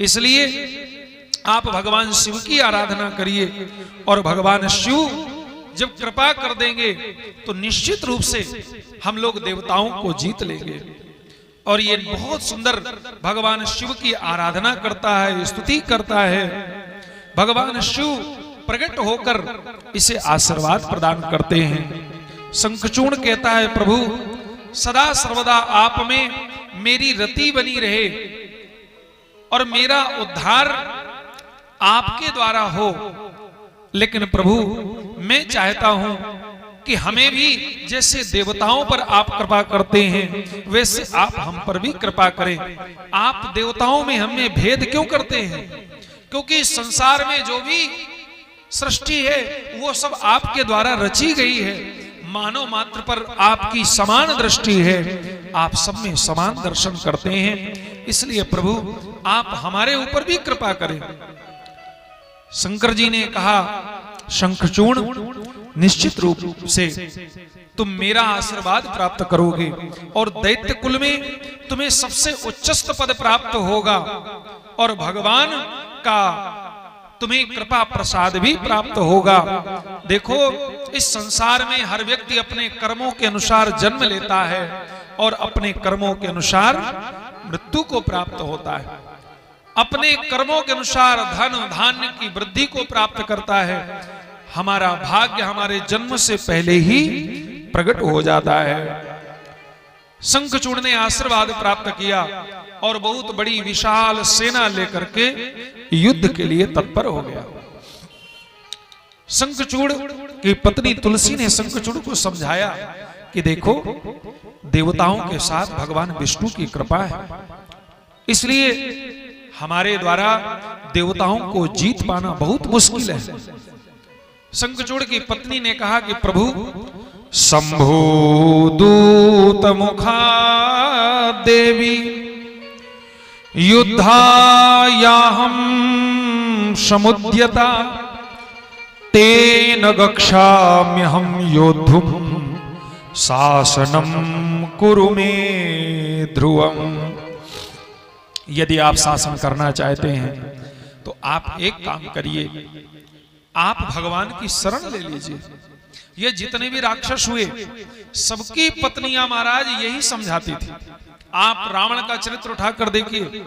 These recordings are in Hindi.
इसलिए आप भगवान शिव की आराधना करिए और भगवान शिव जब कृपा कर देंगे तो निश्चित रूप से हम लोग देवताओं को जीत लेंगे। और ये बहुत सुंदर भगवान शिव की आराधना करता है, स्तुति करता है। भगवान शिव प्रकट होकर इसे आशीर्वाद प्रदान करते हैं। शंखचूड़ कहता है, प्रभु सदा सर्वदा आप में मेरी रति बनी रहे और मेरा उद्धार आपके द्वारा हो। लेकिन प्रभु मैं चाहता हूं कि हमें भी जैसे देवताओं पर आप कृपा करते हैं वैसे आप हम पर भी कृपा करें। आप देवताओं में हमें भेद क्यों करते हैं? क्योंकि संसार में जो भी सृष्टि है वो सब आपके द्वारा रची गई है। मानव मात्र पर आपकी समान दृष्टि है, आप सब में समान दर्शन करते हैं। इसलिए प्रभु आप हमारे ऊपर भी कृपा करें। शंकर जी ने कहा, शंखचूड़ निश्चित रूप से तुम मेरा आशीर्वाद प्राप्त करोगे और दैत्य कुल में तुम्हें सबसे उच्चस्त पद प्राप्त होगा और भगवान का तुम्हें कृपा प्रसाद भी प्राप्त होगा। देखो इस संसार में हर व्यक्ति अपने कर्मों के अनुसार जन्म लेता है और अपने कर्मों के अनुसार मृत्यु को प्राप्त होता है। अपने कर्मों के अनुसार धन धान्य की वृद्धि को प्राप्त करता है। हमारा भाग्य हमारे जन्म से पहले ही प्रकट हो जाता है। शंखचूड़ ने आशीर्वाद प्राप्त किया और बहुत बड़ी विशाल सेना लेकर के युद्ध के लिए तत्पर हो गया। शंखचूड़ की पत्नी तुलसी ने शंखचूड़ को समझाया कि देखो देवताओं के साथ भगवान विष्णु की कृपा है, इसलिए हमारे द्वारा देवताओं को जीत पाना बहुत मुश्किल है। शंखचूड़ की पत्नी ने कहा कि प्रभु शंभो दूत मुखा देवी युद्धायाहं समुद्यता तेन गच्छाम्यहं योद्धुं शासनं कुरु मे ध्रुवम्। यदि आप शासन करना चाहते हैं तो आप एक काम करिए, आप भगवान की शरण ले लीजिए। ये जितने भी राक्षस हुए सबकी पत्नियां महाराज यही समझाती थी। आप रावण का चरित्र उठाकर देखिए,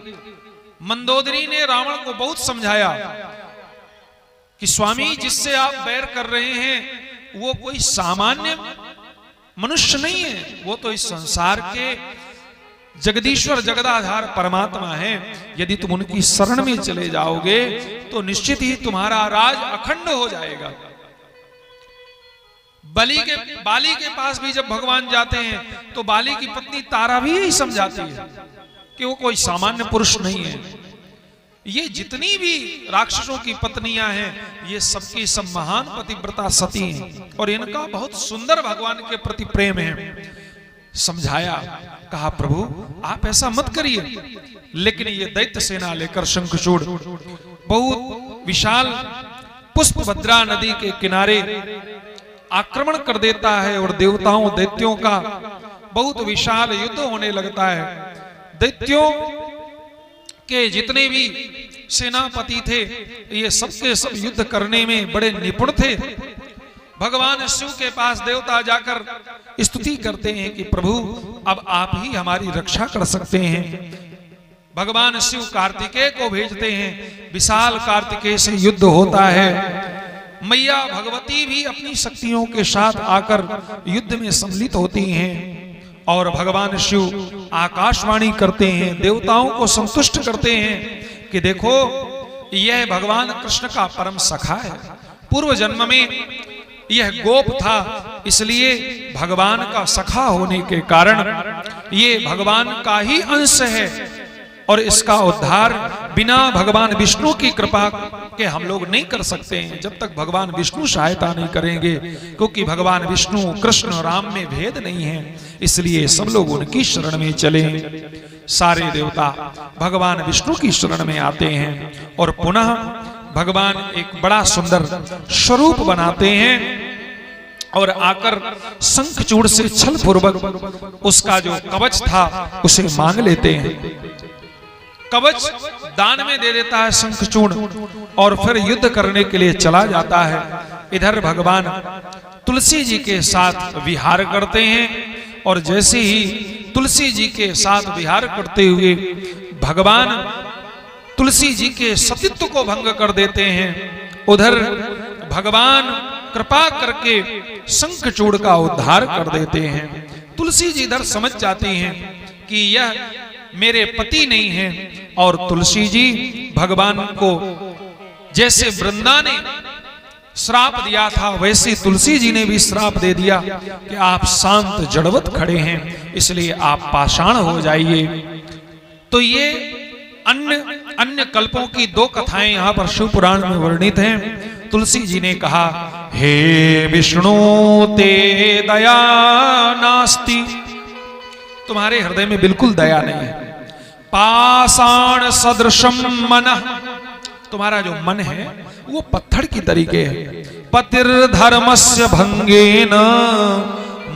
मंदोदरी ने रावण को बहुत समझाया कि स्वामी जिससे आप बैर कर रहे हैं वो कोई सामान्य मनुष्य नहीं है, वो तो इस संसार के जगदीश्वर जगदाधार परमात्मा है। यदि तुम उनकी शरण में चले जाओगे तो निश्चित ही तुम्हारा राज अखंड हो जाएगा। बाली के पास भी जब भगवान जाते हैं तो बाली की पत्नी तारा भी यही समझाती है कि वो कोई सामान्य पुरुष नहीं है। ये जितनी भी राक्षसों की पत्नियां हैं ये सबकी सब महान पतिव्रता सती हैं और इनका बहुत सुंदर भगवान के प्रति प्रेम है। समझाया, कहा प्रभु आप ऐसा मत करिए। लेकिन ये दैत्य सेना लेकर शंखचूड़ बहुत विशाल पुष्पभद्रा नदी के किनारे आक्रमण कर देता है और देवताओं दैत्यों का बहुत विशाल युद्ध होने लगता है। दैत्यों के जितने भी सेनापति थे ये सबके सब युद्ध करने में बड़े निपुण थे। भगवान शिव के पास देवता जाकर स्तुति करते हैं कि प्रभु अब आप ही हमारी रक्षा कर सकते हैं। भगवान शिव कार्तिकेय को भेजते हैं, विशाल कार्तिकेय से युद्ध होता है। मैया भगवती भी अपनी शक्तियों के साथ आकर युद्ध में सम्मिलित होती हैं और भगवान शिव आकाशवाणी करते हैं, देवताओं को संतुष्ट करते हैं कि देखो यह भगवान कृष्ण का परम सखा है। पूर्व जन्म में यह गोप था, इसलिए भगवान का सखा होने के कारण ये भगवान का ही अंश है और इसका उद्धार बिना भगवान विष्णु की कृपा के हम लोग नहीं कर सकते हैं जब तक भगवान विष्णु सहायता नहीं करेंगे। क्योंकि भगवान विष्णु कृष्ण राम में भेद नहीं है, इसलिए सब लोग उनकी शरण में चले। सारे देवता भगवान विष्णु की शरण में आते हैं और पुनः भगवान एक बड़ा सुंदर स्वरूप बनाते हैं और आकर शंखचूड़ से छल पूर्वक उसका जो कवच था उसे मांग लेते हैं। कवच दान में दे देता है, शंखचूर्ण, और फिर युद्ध करने के लिए चला जाता है। इधर भगवान तुलसी जी के साथ विहार करते हैं, और जैसे ही तुलसी जी के साथ विहार करते हुए भगवान तुलसी जी के सतीत्व को भंग कर देते हैं, उधर भगवान कृपा करके शंखचूड़ का उद्धार कर देते हैं। तुलसी जी इधर समझ जाती हैं कि यह मेरे पति नहीं हैं, और तुलसी जी भगवान को जैसे वृंदा ने श्राप दिया था, वैसे तुलसी जी ने भी श्राप दे दिया कि आप शांत जड़वत खड़े हैं, इसलिए आप पाषाण हो जाइए। तो ये अन्य कल्पों की दो कथाएं यहाँ पर शिव पुराण में वर्णित हैं। तुलसी जी ने कहा, हे विष्णु ते दया नास्ति, तुम्हारे हृदय में बिल्कुल दया नहीं है। पाषाण सदृशम मनः, तुम्हारा जो मन है वो पत्थर की तरीके है। पतिर्धर्मस्य भंगेन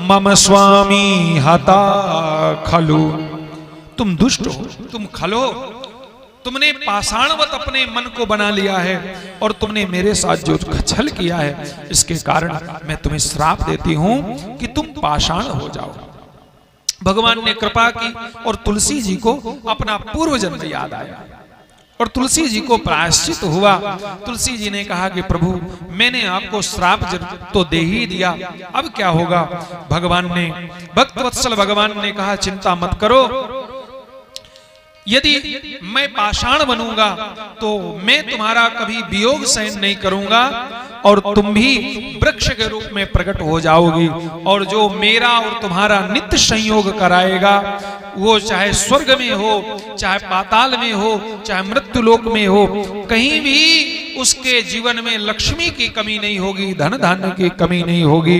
मम स्वामी हता खलु, तुम दुष्ट हो, तुम खलो, तुमने पाषाणवत अपने मन को बना लिया है, और तुमने मेरे साथ जो छल किया है, इसके कारण मैं तुम्हें श्राप देती हूं कि तुम पाषाण हो जाओ। भगवान ने कृपा की और तुलसी जी को अपना पूर्व जन्म याद आया, और तुलसी जी को प्रायश्चित हुआ। तुलसी जी ने कहा कि प्रभु, मैंने आपको श्राप तो दे ही दिया, अब क्या होगा? भगवान ने, भक्तवत्सल भगवान ने कहा, चिंता मत करो, यदि मैं पाषाण बनूंगा तो मैं तुम्हारा कभी वियोग सहन नहीं करूंगा, और तुम भी वृक्ष के रूप में प्रकट हो जाओगी, और जो मेरा और तुम्हारा नित्य संयोग कराएगा, वो चाहे स्वर्ग में हो, चाहे पाताल में हो, चाहे मृत्युलोक में हो, कहीं भी उसके जीवन में लक्ष्मी की कमी नहीं होगी, धन धान्य की कमी नहीं होगी,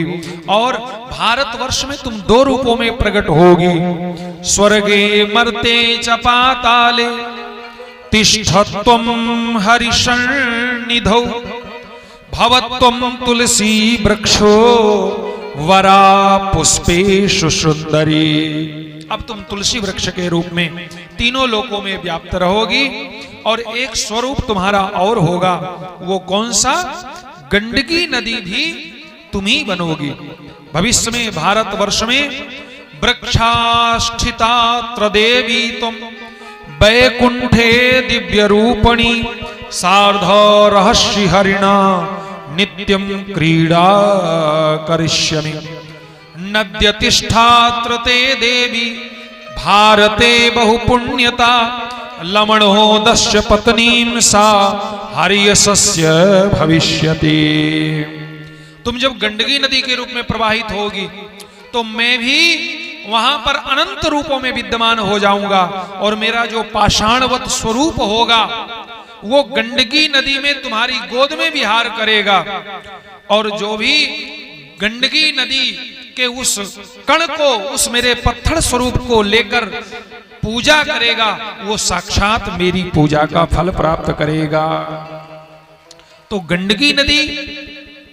और भारतवर्ष में तुम दो रूपों में प्रकट होगी। स्वर्गे मर्ते च पाताले तिष्ठत्वं हरिसन्निधौ भवत्वं तुलसी वृक्षो वरा पुष्पेषु सुंदरी। अब तुम तुलसी वृक्ष के रूप में तीनों लोकों में व्याप्त रहोगी, और एक स्वरूप तुम्हारा और होगा, वो कौन सा? गंडकी नदी भी तुम ही बनोगी। भविष्य में भारतवर्ष में वृक्षाष्ठिता त्रदेवी तुम वैकुंठे दिव्य रूपणी सार्ध रहस्य हरिणा नित्यं क्रीड़ा करिष्यामि। नद्यतिष्ठात्र ते देवी भारते बहुपुण्यता लमणोदस्य पत्नीं सा हरियसस्य भविष्यति। तुम जब गंडकी नदी के रूप में प्रवाहित होगी तो मैं भी वहां पर अनंत रूपों में विद्यमान हो जाऊंगा, और मेरा जो पाषाणवत स्वरूप होगा वो गंडकी नदी में तुम्हारी गोद में विहार करेगा, और जो भी गंडकी नदी के उस कण को, उस मेरे पत्थर स्वरूप को लेकर पूजा करेगा, वो साक्षात मेरी पूजा का फल प्राप्त करेगा। तो गंडकी नदी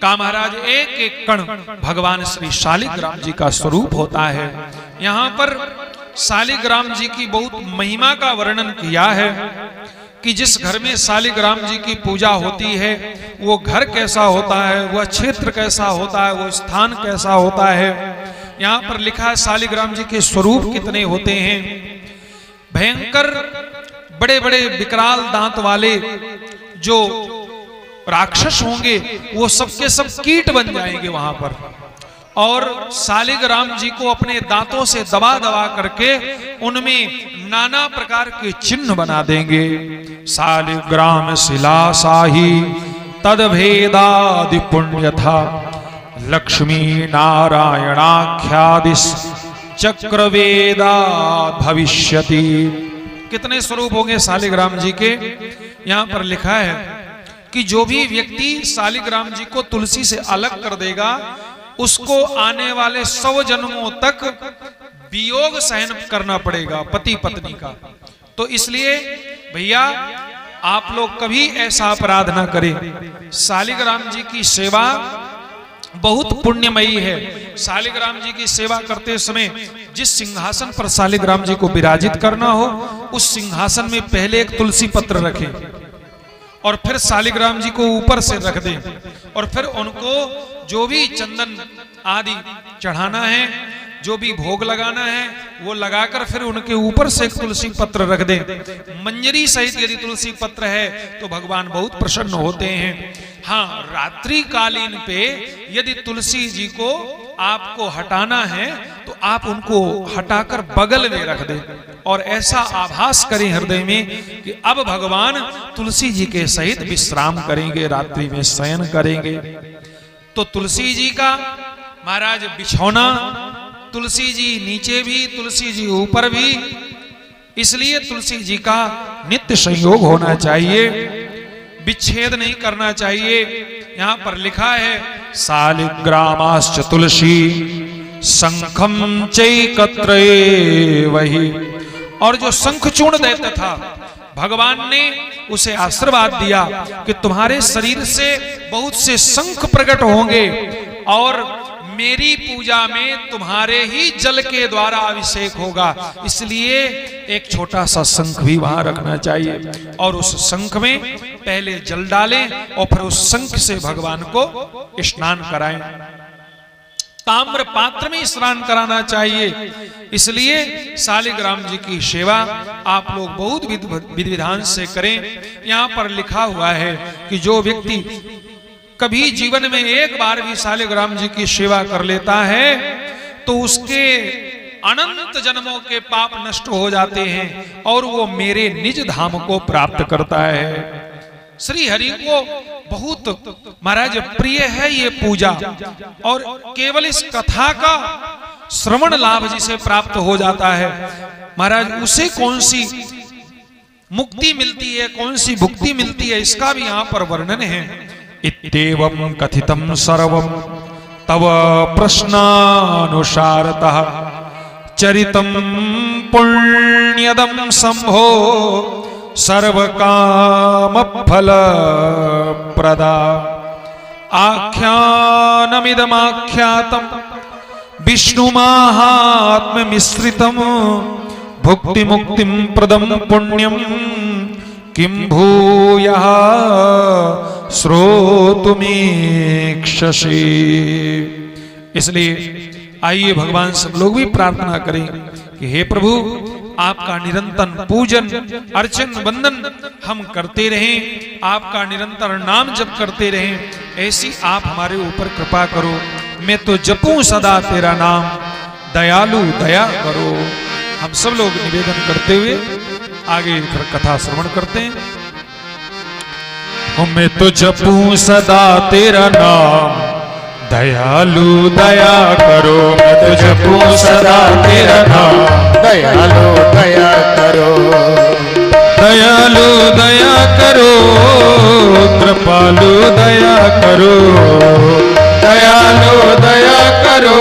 का महाराज एक एक कण भगवान श्री शालिग्राम जी का स्वरूप होता है। यहाँ पर शालिग्राम जी की बहुत महिमा का वर्णन किया है कि जिस घर में शालिग्राम जी की पूजा होती है वो घर कैसा होता है, वह क्षेत्र कैसा होता है, वो स्थान कैसा होता है। यहाँ पर लिखा है शालिग्राम जी के स्वरूप कितने होते हैं। भयंकर बड़े बड़े विकराल दांत वाले जो राक्षस होंगे वो सबके सब कीट बन जाएंगे वहां पर, और शालिग्राम जी को अपने दांतों से दबा दबा करके उनमें नाना प्रकार के चिन्ह बना देंगे। शालिग्राम शिला साही तदभेदादि पुण्यथा लक्ष्मी नारायणाख्यादिस चक्रवेदा भविष्यति। कितने स्वरूप होंगे शालिग्राम जी के? यहाँ पर लिखा है कि जो भी व्यक्ति शालिग्राम जी को तुलसी से अलग कर देगा उसको आने वाले 100 जन्मों तक वियोग सहन करना पड़ेगा पति पत्नी का। तो इसलिए भैया आप लोग कभी ऐसा अपराध ना करें। शालिग्राम जी की सेवा बहुत पुण्यमयी है। शालिग्राम जी की सेवा करते समय जिस सिंहासन पर शालिग्राम जी को विराजित करना हो, उस सिंहासन में पहले एक तुलसी पत्र रखें और फिर शालिग्राम जी को ऊपर से रख दें और फिर उनको जो भी चंदन आदि चढ़ाना है, जो भी भोग लगाना है, वो लगाकर फिर उनके ऊपर से एक तुलसी पत्र रख दें। मंजरी सहित यदि तुलसी पत्र है तो भगवान बहुत प्रसन्न होते हैं। हाँ, रात्रि कालीन पे यदि तुलसी जी को आपको हटाना है तो आप उनको हटाकर बगल में रख दें और ऐसा आभास करें हृदय में कि अब भगवान तुलसी जी के सहित विश्राम करेंगे, रात्रि में शयन करेंगे। तो तुलसी जी का महाराज बिछौना, तुलसी जी नीचे भी, तुलसी जी ऊपर भी, इसलिए तुलसी जी का नित्य संयोग होना चाहिए, विच्छेद नहीं करना चाहिए। यहां पर लिखा है शालिग्रामाश्च तुलसी शंखम चैकत्रैवहि। और जो शंखचूर्ण दैत्य था, भगवान ने उसे आशीर्वाद दिया कि तुम्हारे शरीर से बहुत से शंख प्रकट होंगे और मेरी पूजा में तुम्हारे ही जल के द्वारा अभिषेक होगा, इसलिए एक छोटा सा शंख भी वहां रखना चाहिए और उस शंख में पहले जल डालें और फिर उस शंख से भगवान को स्नान कराएं। ताम्र पात्र में स्नान कराना चाहिए। इसलिए शालिग्राम जी की सेवा आप लोग बहुत विधि विधान से करें। यहाँ पर लिखा हुआ है कि जो व्यक्ति कभी जीवन में एक बार भी शालिग्राम जी की सेवा कर लेता है तो उसके अनंत जन्मों के पाप नष्ट हो जाते हैं और वो मेरे निज धाम को प्राप्त करता है। श्री हरि को बहुत महाराज प्रिय है ये पूजा और केवल इस कथा का श्रवण लाभ जिसे प्राप्त हो जाता है महाराज, उसे कौन सी मुक्ति मिलती है, कौन सी भुक्ति मिलती है, इसका भी यहाँ पर वर्णन है। इत्येवं कथितं सर्वं तव प्रश्नानुसारतः चरितं पुण्यदं शंभो सर्वकामफलप्रदा आख्यानमिदमाख्यातं विष्णुमाहात्म्यमिश्रितं भुक्ति मुक्तिं प्रदं पुण्यं किं भूयः श्रोतुमीक्षसे। इसलिए आइए भगवान सब लोग भी प्रार्थना करें कि हे प्रभु, आपका निरंतर पूजन अर्चन वंदन हम करते रहें, आपका निरंतर नाम जप करते रहें, ऐसी आप हमारे ऊपर कृपा करो। मैं तो जपूं सदा तेरा नाम, दयालु दया करो। हम सब लोग निवेदन करते हुए आगे फिर कथा श्रवण करते हैं। मैं तो जपूं सदा तेरा नाम, दयालु दया करो। मैं तो जपूं सदा तेरा नाम, दयालु दया करो। दयालु दया करो, कृपालु दया करो। दयालु दया करो,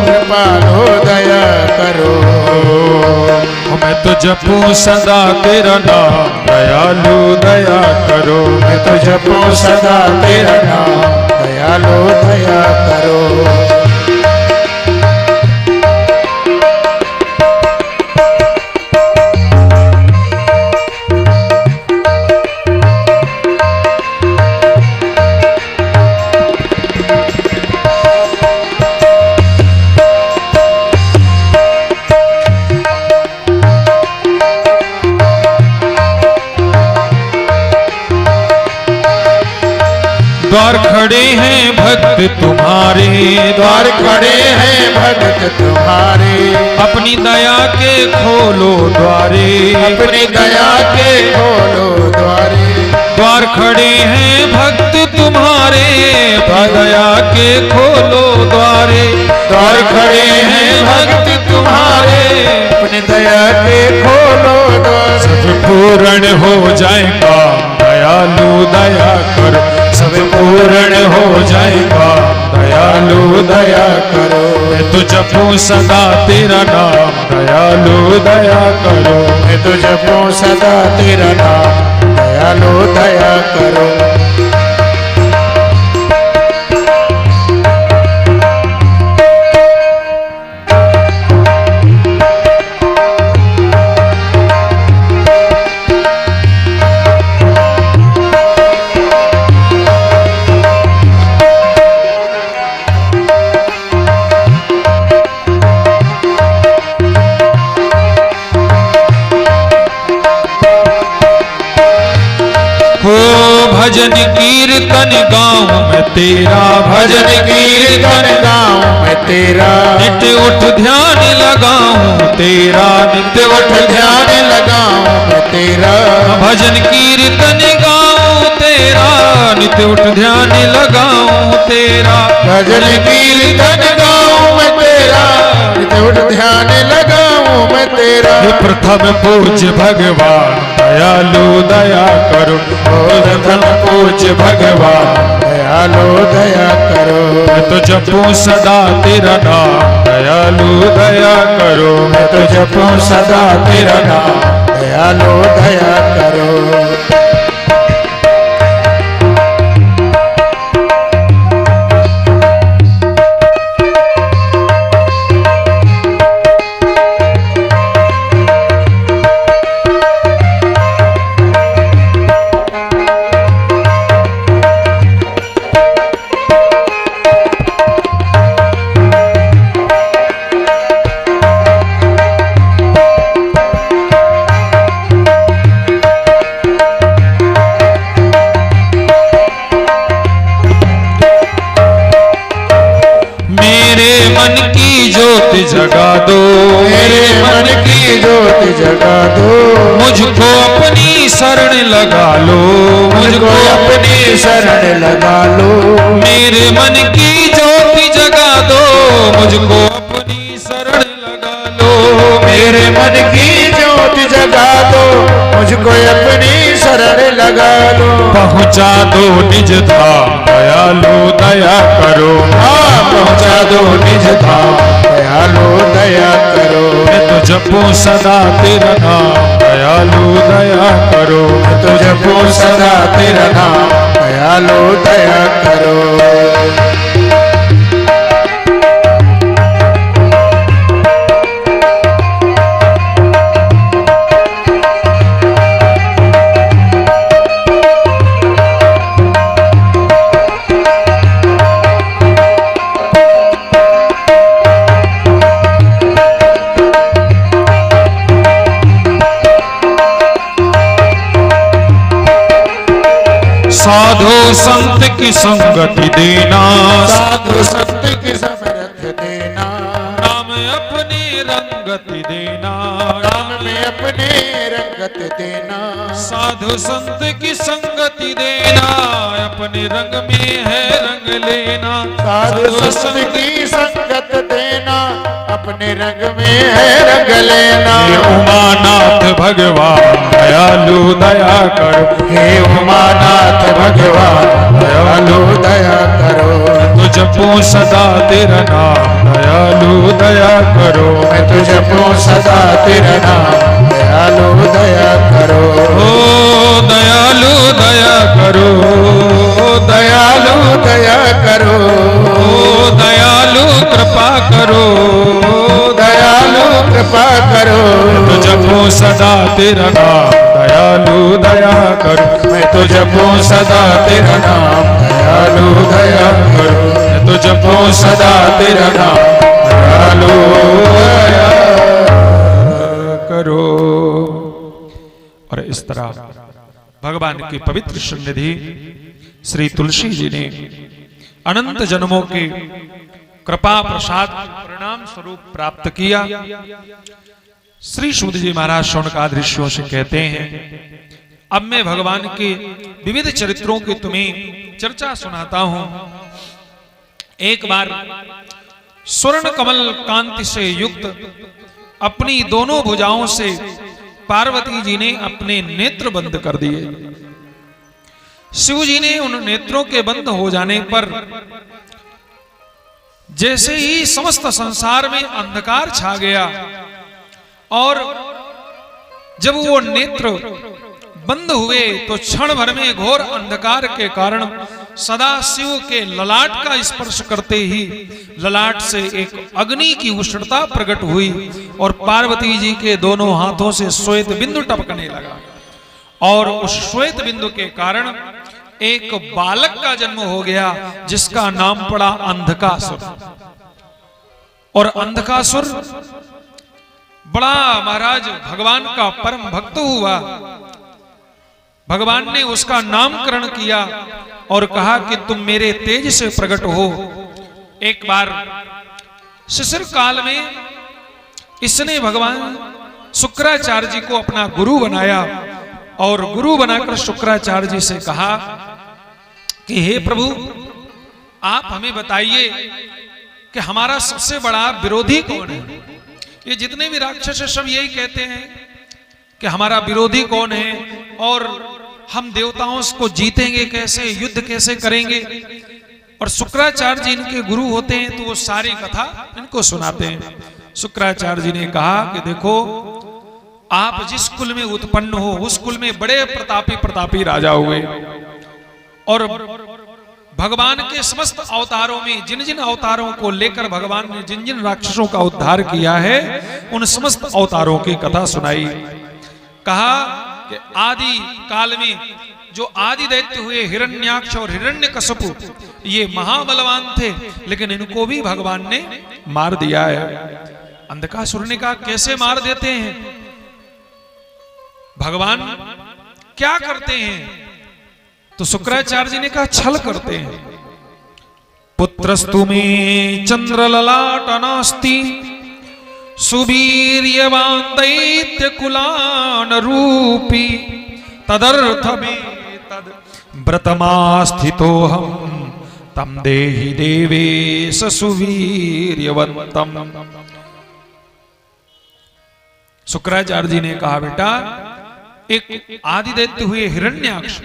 कृपालु दया करो। मैं तो जपूं सदा तेरा नाम, दयालु दया करो। मैं तो जपूं सदा तेरा नाम, दयालु दया करो। द्वार खड़े हैं भक्त तुम्हारे, द्वार खड़े हैं भक्त तुम्हारे। अपनी दया के खोलो द्वारे, अपनी दया के खोलो द्वारे। द्वार खड़े हैं भक्त तुम्हारे, दया के खोलो द्वारे। द्वार खड़े हैं भक्त तुम्हारे, अपनी दया के खोलो द्वारे। सब पूर्ण हो जाएगा, दयालु दया करो। सब पूर्ण हो जाएगा, दयालु दया करो। मैं तो जपूं सदा तेरा नाम, दयालु दया करो। मैं तो जपूं सदा तेरा नाम, दयालु दया करो। भजन कीर्तन गाऊं मैं तेरा, भजन कीर्तन गाऊं मैं तेरा, नित्य उठ ध्यान लगाऊं तेरा, नित्य उठ ध्यान लगाऊं मैं तेरा, भजन कीर्तन गाऊं तेरा, नित्य उठ ध्यान लगाऊं तेरा, भजन कीर्तन गाऊं मैं तेरा, नित्य उठ ध्यान लगाऊं मैं तेरा। प्रथम पूज्य भगवान दयालु दया करो, प्रथम पूज्य भगवान दयालु दया करो, मैं तो जपूं सदा तेरा नाम, दयालु दया करो, मैं तो जपूं सदा तेरा नाम, दयालु दया करो। जगा दो, मेरे मन की ज्योति जगा दो, मुझको अपनी शरण लगा लो, मुझको अपनी शरण लगा लो, मेरे मन की ज्योति जगा दो, मुझको अपनी शरण लगा लो, मेरे मन की ज्योति जगा दो, मुझको अपनी शरण लगा लो, पहुँचा दो निज धाम दयालु दया करो, हाँ पहुँचा दो निज धाम दयालु दया करो, मैं तो जपूं सदा तेरा नाम, दयालु दया करो, मैं तो जपूं सदा तेरा नाम, दयालु दया करो। साधु संत की संगति देना, साधु संत की समरथ देना, नाम अपनी रंगति देना, नाम में अपने रंगत देना, साधु संत की संगति देना, अपने रंग में है रंग लेना, साधु संत की संगत देना, अपने रंग में है रंग लेना। हे उमानाथ भगवान दयालु दया करो, हे उमानाथ भगवान दयालु दया करो, तो जपूं सदा तेरा नाम, दयालु दया करो, मैं तो जपूं सदा तेरा नाम, दयालु दया करो, ओ दयालु दया करो, दयालु दया करो, ओ दयालु कृपा करो, दयालु कृपा करो, तो जपूं सदा तेरा नाम, दयालु दया करो, मैं तो जपूं सदा तेरा नाम, दयालु दया करो, मैं तो जपूं सदा तेरा नाम, दयालु दया करो। और इस तरह भगवान की पवित्र सन्निधि श्री तुलसी जी ने अनंत जन्मों के कृपा प्रसाद परिणाम स्वरूप प्राप्त किया। श्री सूत जी महाराज शौनकादि ऋषियों से कहते हैं, अब मैं भगवान के विविध चरित्रों की तुम्हें चर्चा सुनाता हूं। एक बार स्वर्ण कमल कांति से युक्त अपनी दोनों भुजाओं से पार्वती जी ने अपने नेत्र बंद कर दिए। शिव जी ने उन नेत्रों के बंद हो जाने पर जैसे ही समस्त संसार में अंधकार छा गया और जब वो नेत्र बंद हुए तो क्षण भर में घोर अंधकार के कारण सदा शिव के ललाट का स्पर्श करते ही ललाट से एक अग्नि की उष्णता प्रकट हुई और पार्वती जी के दोनों हाथों से श्वेत बिंदु टपकने लगा और उस श्वेत बिंदु के कारण एक बालक का जन्म हो गया जिसका नाम पड़ा अंधकासुर। और अंधकासुर बड़ा महाराज भगवान का परम भक्त हुआ भगवान ने उसका नामकरण किया और कहा कि तुम मेरे तेज से प्रकट हो। एक बार शिशिर काल में इसने भगवान शुक्राचार्य जी को अपना गुरु बनाया और गुरु बनाकर शुक्राचार्य जी से कहा कि हे प्रभु, आप हमें बताइए कि हमारा सबसे बड़ा विरोधी कौन है। ये जितने भी राक्षस हैं सब यही कहते हैं कि हमारा विरोधी कौन है और हम देवताओं को जीतेंगे कैसे, युद्ध कैसे करेंगे। और शुक्राचार्य जी इनके गुरु होते हैं तो वो सारी कथा इनको सुनाते हैं। शुक्राचार्य जी ने कहा कि देखो, आप जिस कुल में उत्पन्न हो उस कुल में बड़े प्रतापी राजा हुए और भगवान के समस्त अवतारों में जिन जिन अवतारों को लेकर भगवान ने जिन जिन राक्षसों का उद्धार किया है उन समस्त अवतारों की कथा सुनाई। कहा कि आदि काल में जो आदि दैत्य हुए हिरण्याक्ष और हिरण्यकशिपु, ये महाबलवान थे लेकिन इनको भी भगवान ने मार दिया है। अंधकासुर ने कहा कैसे मार देते हैं भगवान, क्या करते हैं? तो शुक्राचार्य जी ने कहा छल करते हैं। पुत्रस्तु मे चंद्र ललाट नास्ति सुवीर्यवान दैत्य कुलान रूपी तदर्थ में तद व्रतमास्थितो हम तम देहि देवेश सुवीर्यवंतम। शुक्राचार्य जी ने कहा बेटा, एक आदि दैत्य हुए हिरण्याक्ष